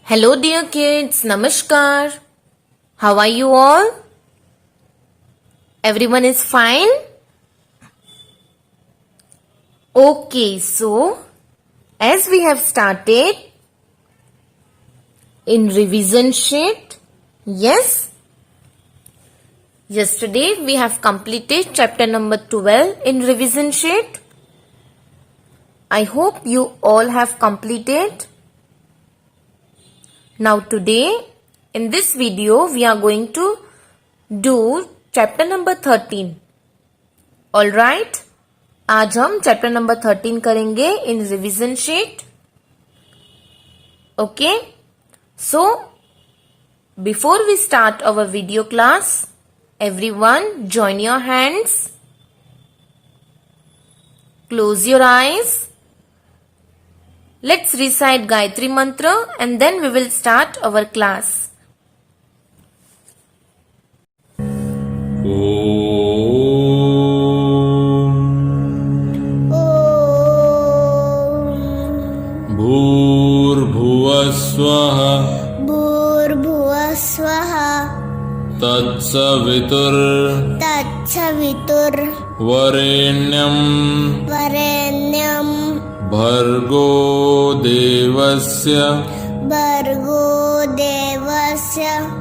Hello dear kids, Namaskar. How are you all? Everyone is fine? Okay, so as we have started in revision sheet, yes, yesterday we have completed chapter number 12 in revision sheet. I hope you all have completed. Now today in this video we are going to do chapter number 13. Alright, आज हम chapter number 13 करेंगे in revision sheet. Okay, so before we start our video class, everyone join your hands, close your eyes. Let's recite Gayatri Mantra and then we will start our class. भूर्भुवस्वः भूर्भुवस्वः तत्सवितुर्वरेण्यं वरेण्यं भर्गो देवस्य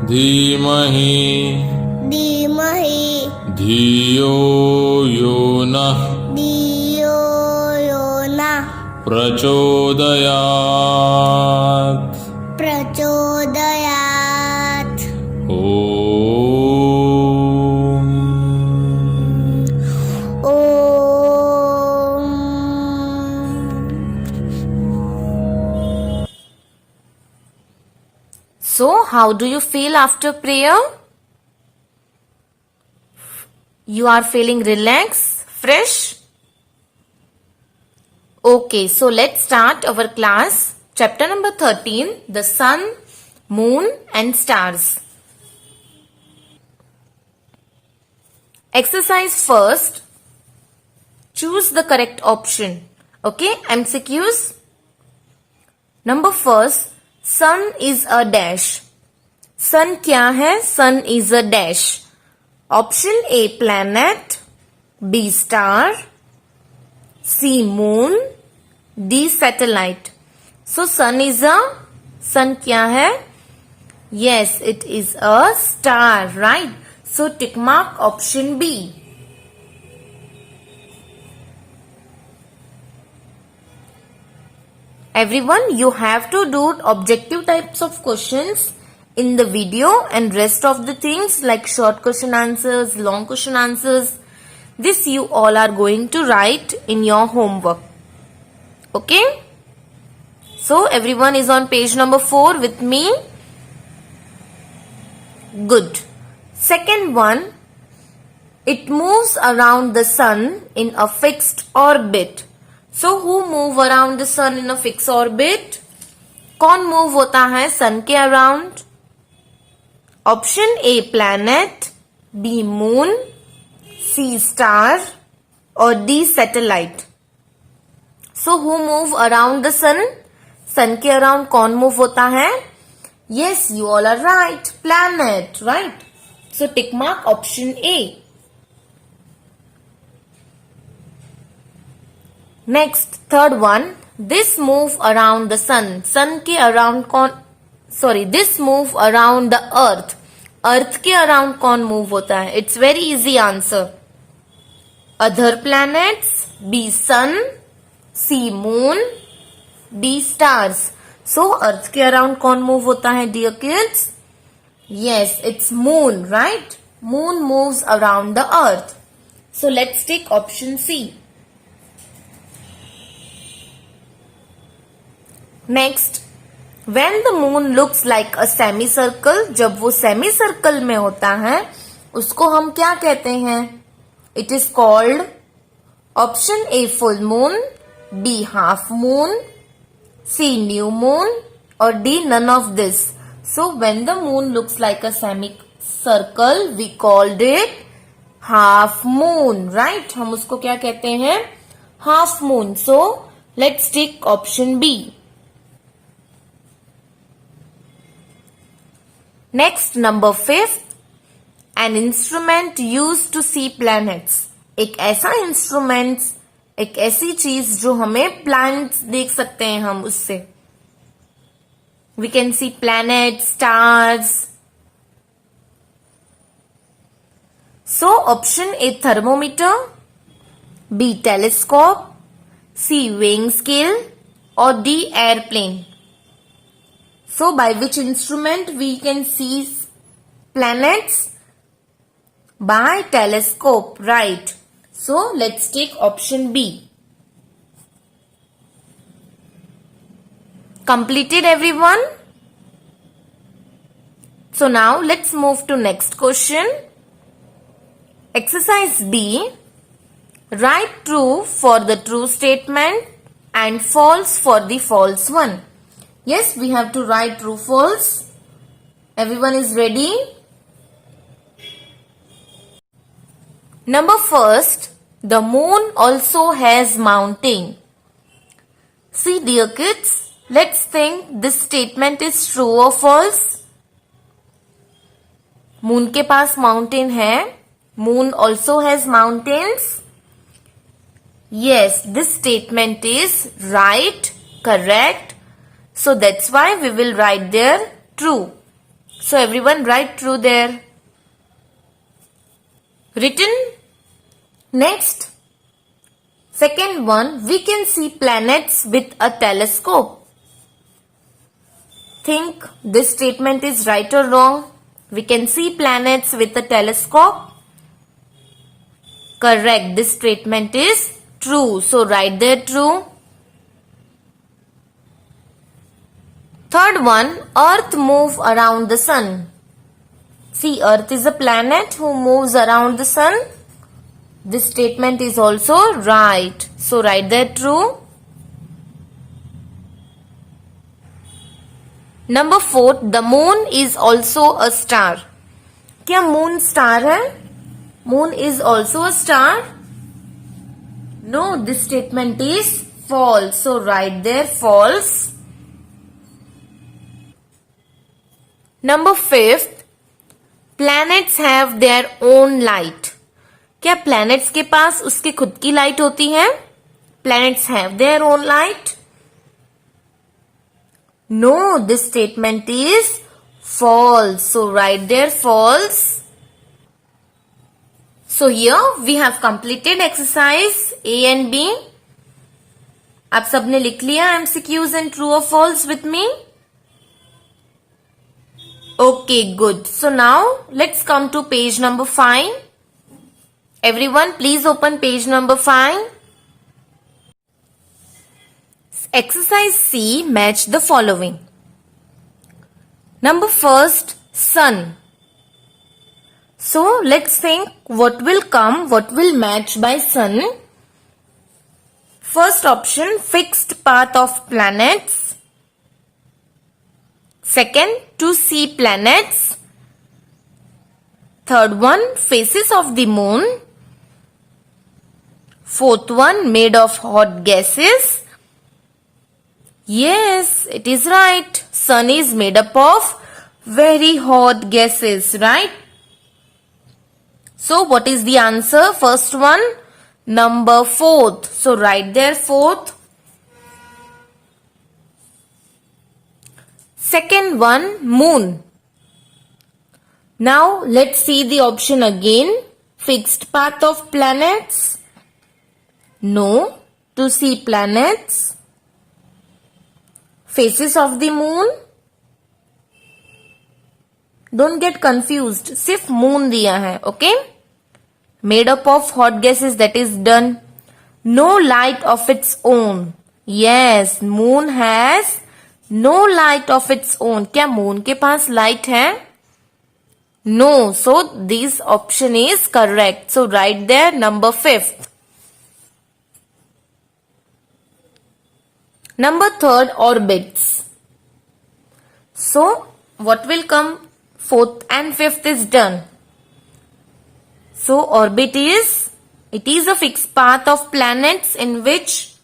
धीमहि धियो यो नः प्रचोदयात् So, how do you feel after prayer? You are feeling relaxed, fresh? Okay, so let's start our class. Chapter number 13, the sun, moon and stars. Exercise first. Choose the correct option. Okay, MCQs. Number first, sun is a dash. Sun क्या है? Sun is a dash. Option A planet, B star, C moon, D satellite. So sun क्या है? Yes, it is a star, right? So tick mark option B. Everyone, you have to do objective types of questions in the video and rest of the things like short question answers, long question answers. This you all are going to write in your homework. Okay? So everyone is on page number 4 with me. Good. Second one, it moves around the sun in a fixed orbit. So who move around the sun in a fixed orbit? कौन move होता है sun के around? Option A planet, B moon, C star or D satellite. So who move around the sun? Sun के around कौन move होता है? Yes, you all are right. Planet, right? So tick mark option A. Next, third one. This move around the sun. Sun के around कौन? This move around the earth. Earth के around कौन move होता है? It's very easy answer. Other planets, B sun, C moon, D stars. So earth के around कौन move होता है dear kids? Yes, it's moon, right? Moon moves around the earth. So let's take option C. Next, when the moon looks like a semicircle, जब वो semicircle में होता है, उसको हम क्या कहते हैं? It is called option A full moon, B half moon, C new moon or D none of this. So when the moon looks like a semicircle, we called it half moon, right? हम उसको क्या कहते हैं? Half moon. So let's take option B. Next, number 5th, an instrument used to see planets. एक ऐसा instrument, एक ऐसी चीज जो हमें प्लैनेट्स देख सकते हैं हम उससे. We can see planets, stars. So option A thermometer, B telescope, C weighing scale, or D airplane. So by which instrument we can see planets? By telescope, right. So let's take option B. Completed everyone? So now let's move to next question. Exercise B. Write true for the true statement and false for the false one. Yes, we have to write true, false. Everyone is ready? Number 1st, the moon also has mountain. See dear kids, let's think this statement is true or false. Moon के पास mountain है. Moon also has mountains. Yes, this statement is right, correct. So that's why we will write there true. So everyone write true there. Written. Next, second one, we can see planets with a telescope. Think this statement is right or wrong? We can see planets with a telescope. Correct, this statement is true. So write there true. Third one, Earth move around the sun. See, Earth is a planet who moves around the sun. This statement is also right. So write there true. Number 4, the moon is also a star. क्या moon star है? Moon is also a star? No, this statement is false. So write there false. Number 5th, planets have their own light. क्या planets के पास उसकी खुद की light होती है? Planets have their own light? No, this statement is false. So write there false. So here we have completed exercise A and B. आप सबने लिख लिया MCQs and true or false with me? Okay, good. So now let's come to page number 5. Everyone, please open page number 5. Exercise C, match the following. Number 1st, sun. So let's think what will come, what will match by sun. First option, fixed path of planets. Second, to see planets. Third one, faces of the moon. Fourth one, made of hot gases. Yes, it is right. Sun is made up of very hot gases, right? So what is the answer? First one, number 4th. So write there 4th. Second one, moon. Now let's see the option again. Fixed path of planets. No. To see planets. Faces of the moon. Don't get confused. सिर्फ moon दिया है, okay? Made up of hot gases, that is done. No light of its own. Yes, moon has no light of its own. क्या moon के पास light है? No. So this option is correct. So write there number 5th. Number 3rd, orbits. So what will come? 4th and 5th is done. So orbit is, it is a fixed path of planets in which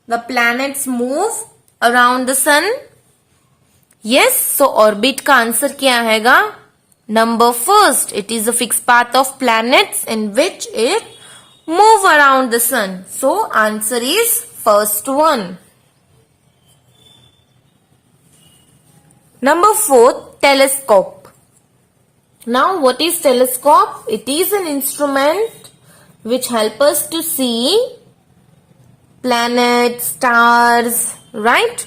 the planets move around the sun. Yes, so orbit का answer क्या आएगा? Number first, it is a fix path of planets in which it move around the sun. So answer is first one. Number 4, telescope. Now what is telescope? It is an instrument which help us to see planets, stars, right?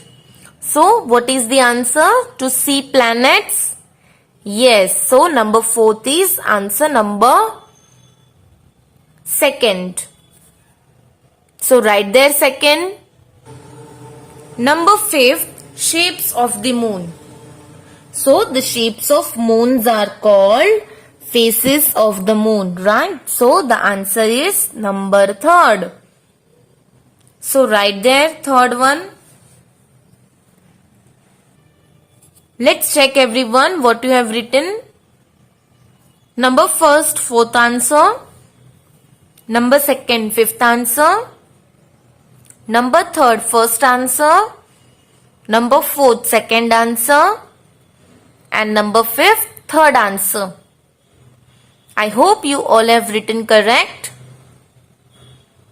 So what is the answer? To see planets? Yes. So number 4th is answer number 2nd. So write there 2nd. Number 5th, shapes of the moon. So the shapes of moons are called faces of the moon, right? So the answer is number 3rd. So write there 3rd one. Let's check everyone what you have written. Number 1st, 4th answer. Number 2nd, 5th answer. Number 3rd, 1st answer. Number 4th, 2nd answer. And number 5th, 3rd answer. I hope you all have written correct.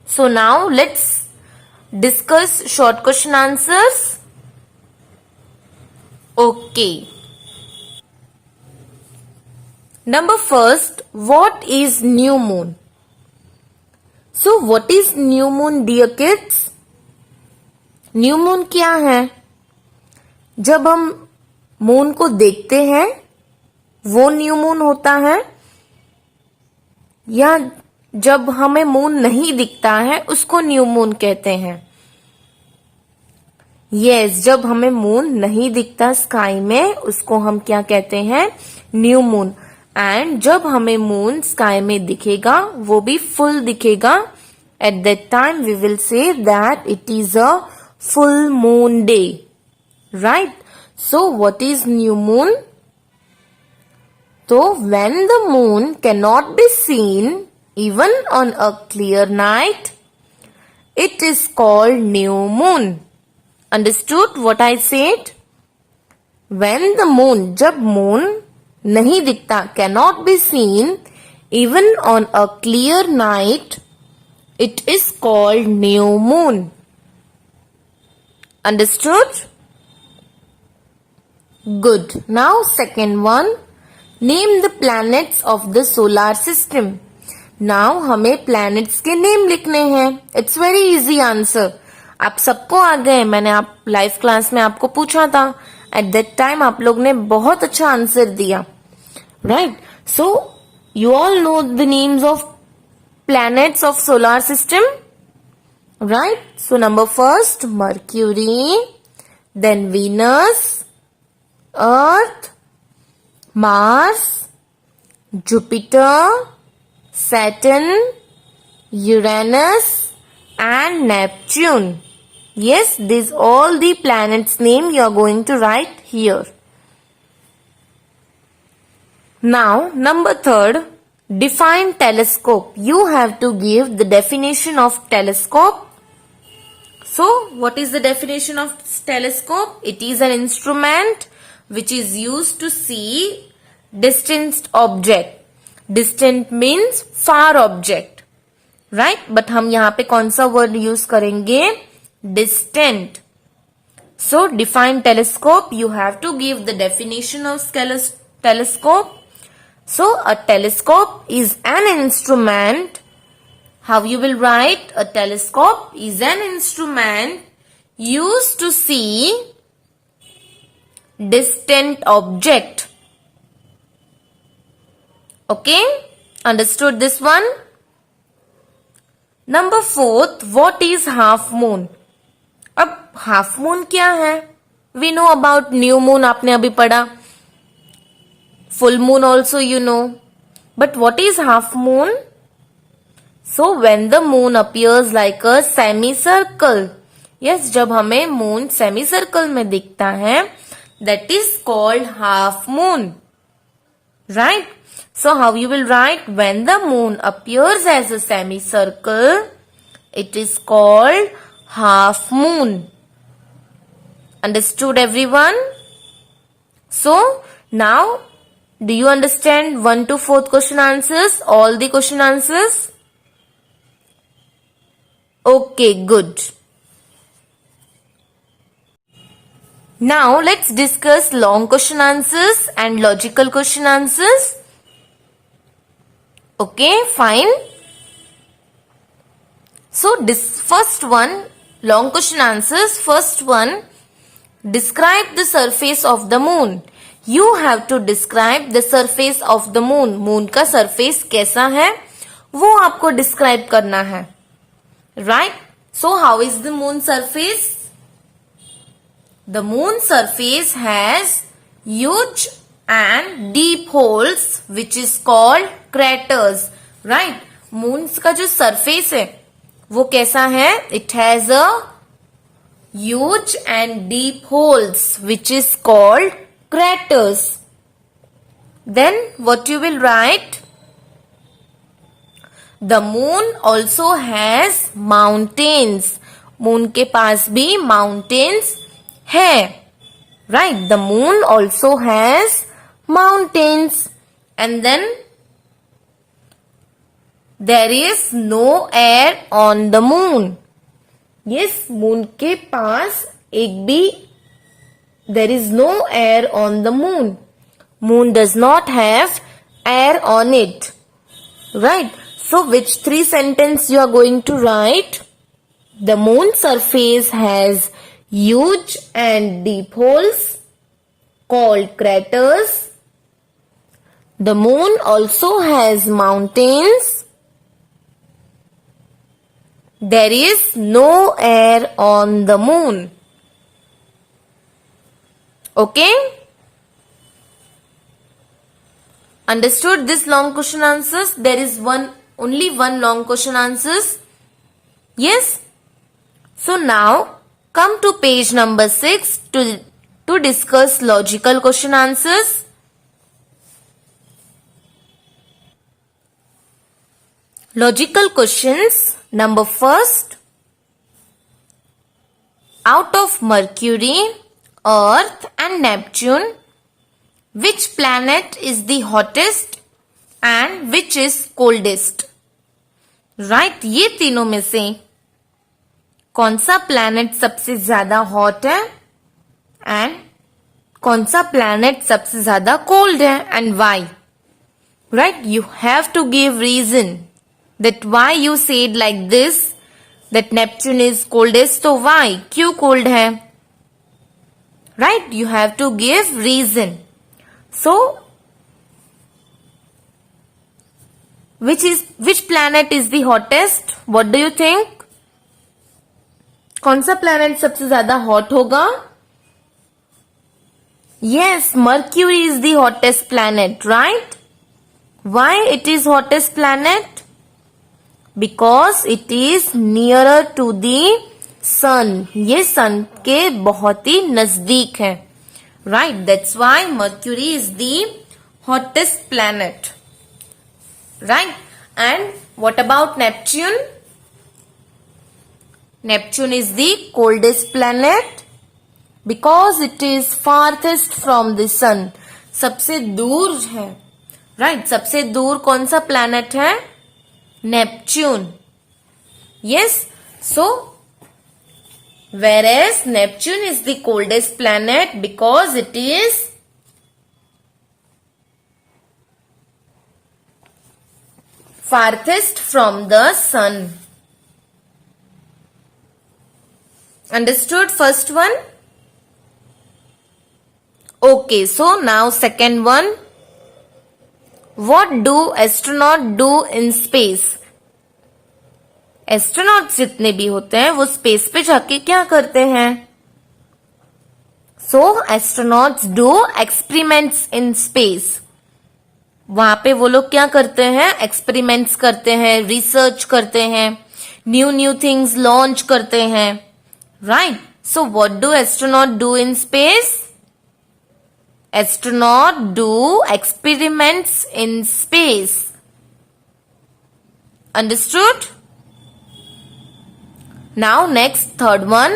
So now let's discuss short question answers. Okay. Number 1st, what is new moon? So what is new moon, dear kids? New moon क्या है? जब हम moon को देखते हैं वो new moon होता है, या जब हमें मून नहीं दिखता है उसको न्यू मून कहते हैं? यस, जब हमें मून नहीं दिखता स्काई में उसको हम क्या कहते हैं? New moon. एंड जब हमें मून स्काई में दिखेगा वो भी फुल दिखेगा, at that time we will say that it is a full moon day, right? So what is new moon? So when the moon cannot be seen even on a clear night, it is called new moon. Understood what I said? When the moon, जब moon नहीं दिखता, cannot be seen even on a clear night, it is called new moon. Understood? Good. Now second one, name the planets of the solar system. Now हमें planets के name लिखने हैं. It's very easy answer. आप सबको आ गए, मैंने आप live class में आपको पूछा था. At that time आप लोग ने बहुत अच्छा आंसर दिया, right? So you all know the names of planets of solar system, right? So number 1st, Mercury, then Venus, Earth, Mars, Jupiter, Saturn, Uranus and Neptune. Yes, these all the planets name you are going to write here. Now number 3rd, define telescope. You have to give the definition of telescope. So what is the definition of telescope? It is an instrument which is used to see distant object. Distant means far object, right? But हम यहाँ पे कौन सा word use करेंगे? Distant. So define telescope. You have to give the definition of telescope. So a telescope is an instrument. How you will write? A telescope is an instrument used to see distant object. Okay, understood this one? Number 4th, what is half moon? अब half moon क्या है? We know about new moon, आपने अभी पढ़ा. Full moon also you know. But what is half moon? So when the moon appears like a semicircle. Yes, जब हमें moon semicircle में दिखता है, that is called half moon. Right? So how you will write? When the moon appears as a semicircle, it is called half moon. Understood everyone? So now, do you understand 1 to 4th question answers? All the question answers? Okay, good. Now let's discuss long question answers and logical question answers. Okay, fine. So this first one, long question answers. First one, describe the surface of the moon. You have to describe the surface of the moon. Moon का surface कैसा है वो आपको describe करना है. Right? So how is the moon surface? The moon surface has huge and deep holes which is called craters. Right? Moon का जो surface है वो कैसा है? It has a huge and deep holes which is called craters. Then what you will write? The moon also has mountains. Moon के पास भी mountains है. Right? The moon also has mountains. And then there is no air on the moon. Yes, moon के पास एक भी there is no air on the moon. Moon does not have air on it. Right? So which 3 sentences you are going to write? The moon surface has huge and deep holes called craters. The moon also has mountains. There is no air on the moon. Okay? Understood this long question answers? There is only one long question answers. Yes? So now come to page number 6 to discuss logical question answers. Logical questions. Number first, out of Mercury, Earth and Neptune, which planet is the hottest and which is coldest? Right? ये तीनों में से कौन सा planet सबसे ज्यादा hot है and कौन सा planet सबसे ज्यादा cold है and why? Right? You have to give reason that why you said like this, that Neptune is coldest. So why? क्यों cold है? Right? You have to give reason. So which planet is the hottest? What do you think? कौन सा planet सबसे ज्यादा hot होगा? Yes, Mercury is the hottest planet, right? Why it is hottest planet? Because it is nearer to the sun. ये sun के बहुत ही नजदीक है. Right? That's why Mercury is the hottest planet. Right? And what about Neptune? Neptune is the coldest planet because it is farthest from the sun. सबसे दूर है. Right? सबसे दूर कौन सा planet है? Neptune. Yes. So, whereas Neptune is the coldest planet because it is farthest from the sun. Understood first one? Okay, so now second one. What do astronauts do in space? Astronaut जितने भी होते हैं वो space पे जाके क्या करते हैं? So astronauts do experiments in space. वहां पे वो लोग क्या करते हैं? एक्सपेरिमेंट्स करते हैं, रिसर्च करते हैं, न्यू थिंग्स लॉन्च करते हैं. Right? So what do astronaut do in space? Astronaut do experiments in space. Understood? Now next third one.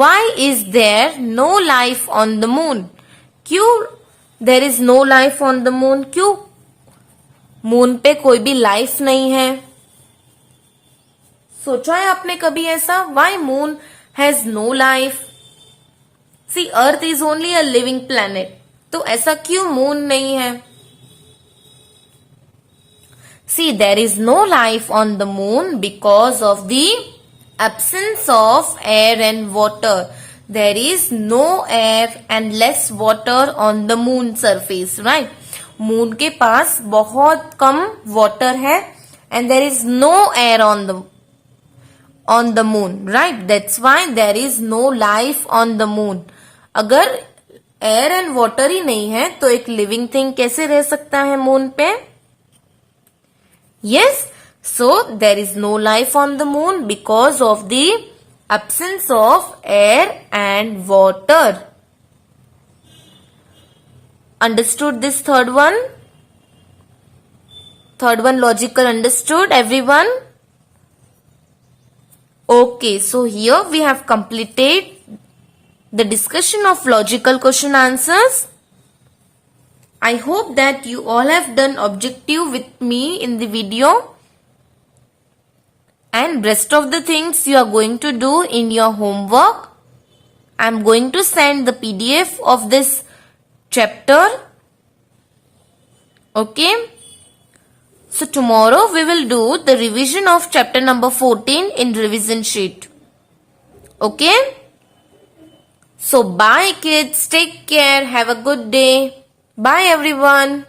Why is there no life on the moon? क्यों there is no life on the moon? क्यों moon पे कोई भी life नहीं है? सोचा है आपने कभी ऐसा? Why moon has no life? See earth is only a living planet, तो ऐसा क्यों मून नहीं है? See there is no life on the moon because of the absence of air and water. There is no air and less water on the moon surface, right? Moon के पास बहुत कम water है and there is no air on the moon, right? That's why there is no life on the moon. अगर air and water ही नहीं है तो एक living thing कैसे रह सकता है मून पे? Yes. So there is no life on the moon because of the absence of air and water. Understood this third one? Third one logical understood everyone? Okay, so here we have completed the discussion of logical question answers. I hope that you all have done objective with me in the video. And rest of the things you are going to do in your homework. I am going to send the PDF of this chapter. Okay. So tomorrow we will do the revision of chapter number 14 in revision sheet. Okay. So bye kids. Take care. Have a good day. Bye everyone.